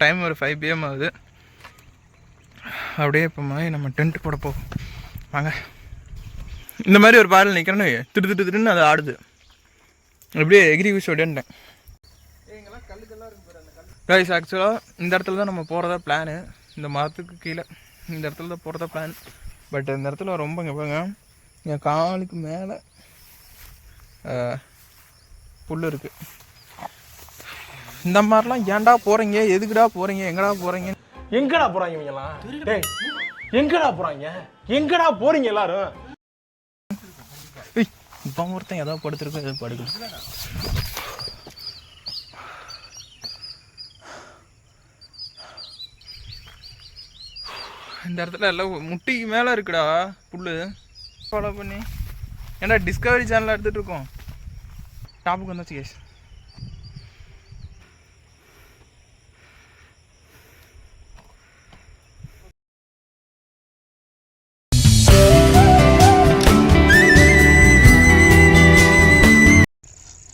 Time ஒரு 5 PM ஆகுது. அப்படியே இப்போ மாதிரி நம்ம டென்ட் போட போகும். வாங்க. இந்த மாதிரி ஒரு பாறையில் நிற்கிறேன்னு திட்டுன்னு அது ஆடுது. அப்படியே எகிரி விஷ் ஓடியான்ட்டேன். கைஸ் ஆக்சுவலாக இந்த இடத்துல தான் நம்ம போகிறதா பிளானு. இந்த மரத்துக்கு கீழே இந்த இடத்துல தான் போகிறதா பிளான். பட் இந்த இடத்துல ரொம்ப இங்கே பாருங்க, என் காலுக்கு மேலே புல் இருக்குது. இந்த மாதிரிலாம் ஏன்டா போகிறீங்க, எதுக்குடா போகிறீங்க, எங்கடா போகிறீங்க, எங்கடா போகிறாங்க இவங்கெல்லாம்? டேய் எங்கடா போகிறாங்க, எங்கடா போகிறீங்க எல்லாரும்? இப்போ ஒருத்தன் ஏதோ படுத்துருக்கோம், எதோ படுக்கணும். இந்த இடத்துல எல்லாம் முட்டிக்கு மேலே இருக்குடா புல். ஃபாலோ பண்ணி ஏன்டா டிஸ்கவரி சேனலில் எடுத்துகிட்டு இருக்கோம். டாப்புக்கு வந்தாச்சு கேஸ்.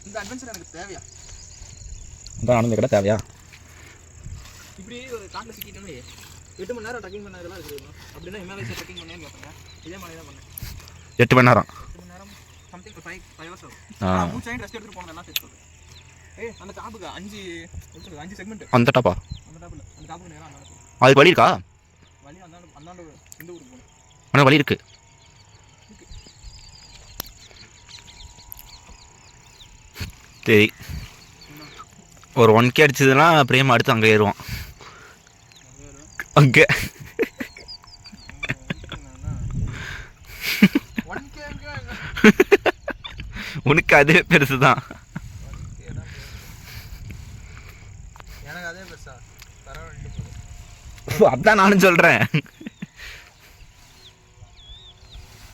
இந்த அட்வென்ச்சர் எனக்கு தேவையா? இந்த ஆனந்த கடை தேவையா? இப்படி ஒரு காட்டில் சிக்கிட்டோமே 8 மணி நேரம் ட்ரெக்கிங் பண்ணதெல்லாம் இருக்குது. அப்படின்னா இமேலேஜ் ட்ரெக்கிங் பண்ணேன்னு கேட்பாங்க. இதே மாதிரி தான் பண்ணேன். 8 மணி நேரம் 8 மணி நேரம் சம்திங் 5 hours ஆகும். மூச்சு ரெஸ்ட் எடுத்துட்டு போனதெல்லாம் சேர்த்து சொல்றேன். அந்த டாப்புக்கு 5 செக்மெண்ட். அந்த டாப்பா? அந்த டாப்ல அந்த டாப்புக்கு நேரா அந்தாண்ட. அதுக்கு வழி இருக்கா? வழி அந்தாண்ட இந்த ஊருக்கு போகணும். ஆனால் வழி இருக்கு. சரி, ஒரு 1K அடிச்சதுன்னா பிரேம் அடுத்து அங்கே ஏறுவான். அங்கே உனக்கு அதே பெருசு தான். எனக்கு அதே பெருசா? அதான் நானும் சொல்கிறேன்.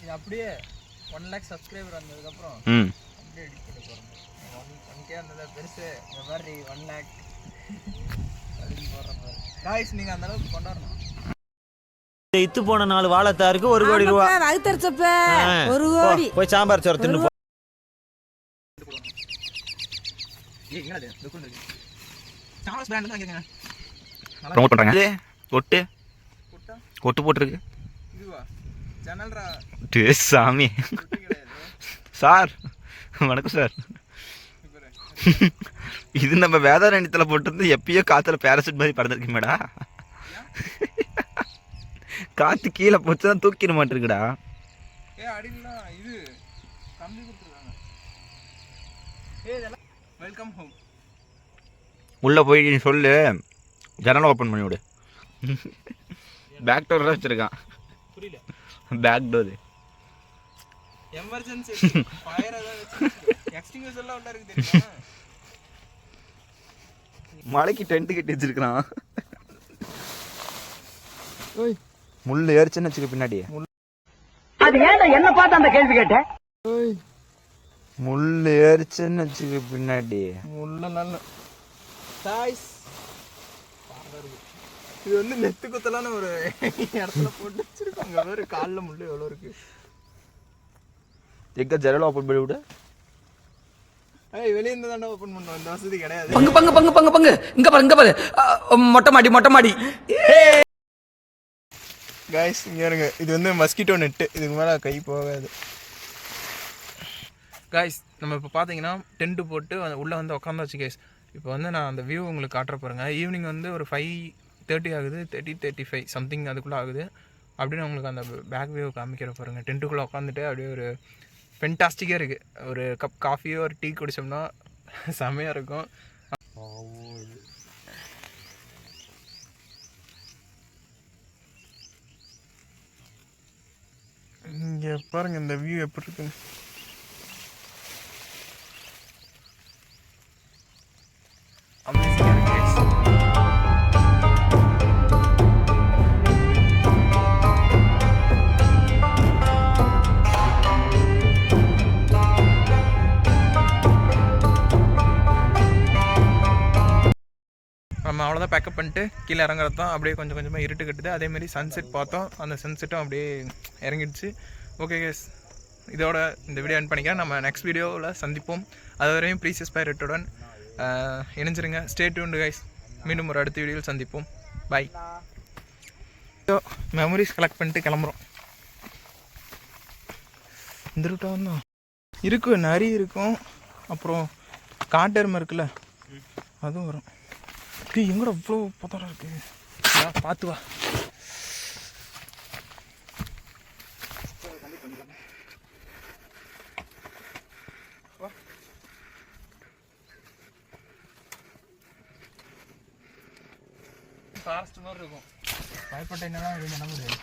இது அப்படியே 1 lakh சப்ஸ்கிரைபர் வந்ததுக்கப்புறம் அப்படியே எடிட் பண்ணி போகிறோம். 1K வந்தது பெருசு. இந்த மாதிரி 1 lakh அப்படின்னு போடுற மாதிரி. காய்ஸ் நீங்கள் அந்த அளவுக்கு கொண்டாடணும். இத்து போன 4 வாழைத்தாருக்கு 1 கோடி ரூபா. 1 கோடி போய் சாம்பார் சோறு தின்னு போ. ப்ரோமோட் பண்ணுறாங்க. ஒட்டு போட்டுருக்கு. சாமி சார், வணக்கம் சார். இது நம்ம வேதாரண்யத்தில் போட்டிருந்து எப்பயோ காற்றுல பேராசூட் மாதிரி பறந்துருக்கு மேடா. காற்று கீழே போச்சு தான் தூக்கிட மாட்டிருக்குடா. உள்ளே போய் நீ சொல்லு, ஜன்னலை ஓப்பன் பண்ணி விடு. பேக் டோர் தான் வச்சுருக்கான். புரியல? Back door emergency fire extinguisher எல்லாம் உள்ள இருக்கு தெரியுமா? மலைக்கு டென்ட் கட்டி வச்சிருக்கான். முள்ளு ஏறிச்சுன்னு வச்சுக்க பின்னாடி. அது ஏன்டா என்ன பார்த்து அந்த கேள்வி கேட்ட? முள்ளு ஏறிச்சுன்னு வச்சுக்க பின்னாடி. முள்ள நல்ல சாய்ஸ். இது வந்து நெத்து குத்தலான ஒரு இடத்துல போட்டு வச்சிருக்காங்க. வேறு காலில் முள்ளு எவ்வளோ இருக்கு. எங்க ஜன்னல் ஓப்பன் பண்ணி விடு. வெளியே இருந்து தாண்டா ஓப்பன் பண்ணுவோம். இந்த வசதி கிடையாது. பங்கு பங்கு பங்கு பங்கு பங்கு இங்க பாரு மொட்டை மாடி. காய்ஸ் இங்கே இருங்க. இது வந்து மஸ்கிட்டோ நெட்டு. இதுக்கு மேலே கை போகாது. காய்ஸ் நம்ம இப்போ பார்த்தீங்கன்னா டென்ட்டு போட்டு உள்ளே வந்து உட்காந்தாச்சு கேஸ். இப்போ வந்து நான் அந்த வியூ உங்களுக்கு காட்டுற போகிறேங்க. ஈவினிங் வந்து ஒரு 5:30 ஆகுது, 30-35 சம்திங் அதுக்குள்ளே ஆகுது. அப்படின்னு உங்களுக்கு அந்த பேக் வியூ காமிக்கிற பாருங்க. டென்ட்டுக்குள்ளே உட்காந்துட்டு அப்படியே ஒரு ஃபென்டாஸ்டிக்காக இருக்குது. ஒரு கப் காஃபியோ ஒரு டீ குடித்தோம்னா செம்மையாக இருக்கும். இங்கே பாருங்கள் இந்த வியூ எப்படி இருக்குங்க. நம்ம அவ்வளோதான் பேக்கப் பண்ணிட்டு கீழே இறங்குறது தான். அப்படியே கொஞ்சம் கொஞ்சமாக இருட்டு கட்டுது. அதேமாதிரி சன்செட் பார்த்தோம். அந்த சன்செட்டும் அப்படியே இறங்கிடுச்சு. ஓகே கேஸ், இதோட இந்த வீடியோ எண்ட் பண்ணிக்கிறேன். நம்ம நெக்ஸ்ட் வீடியோவில் சந்திப்போம். அது வரையும் ப்ரீசியஸ் பைரட்டுடன் இணைஞ்சிருங்க. Stay tuned guys. மீண்டும் ஒரு அடுத்த வீடியோவில் சந்திப்போம். பாய். மெமரிஸ் கலெக்ட் பண்ணிட்டு கிளம்புறோம். இந்த ரூட்டாக வந்தோம் இருக்கும், நரி இருக்கும், அப்புறம் காட்டெருமை இருக்குல்ல அதுவும் வரும். எங்கூட அவ்வளோ பதம் இருக்குது, பார்த்து வா. ஃபாரஸ்ட் மாதிரி இருக்கும், பயப்பட்ட என்னதான் இது பண்ண முடியாது.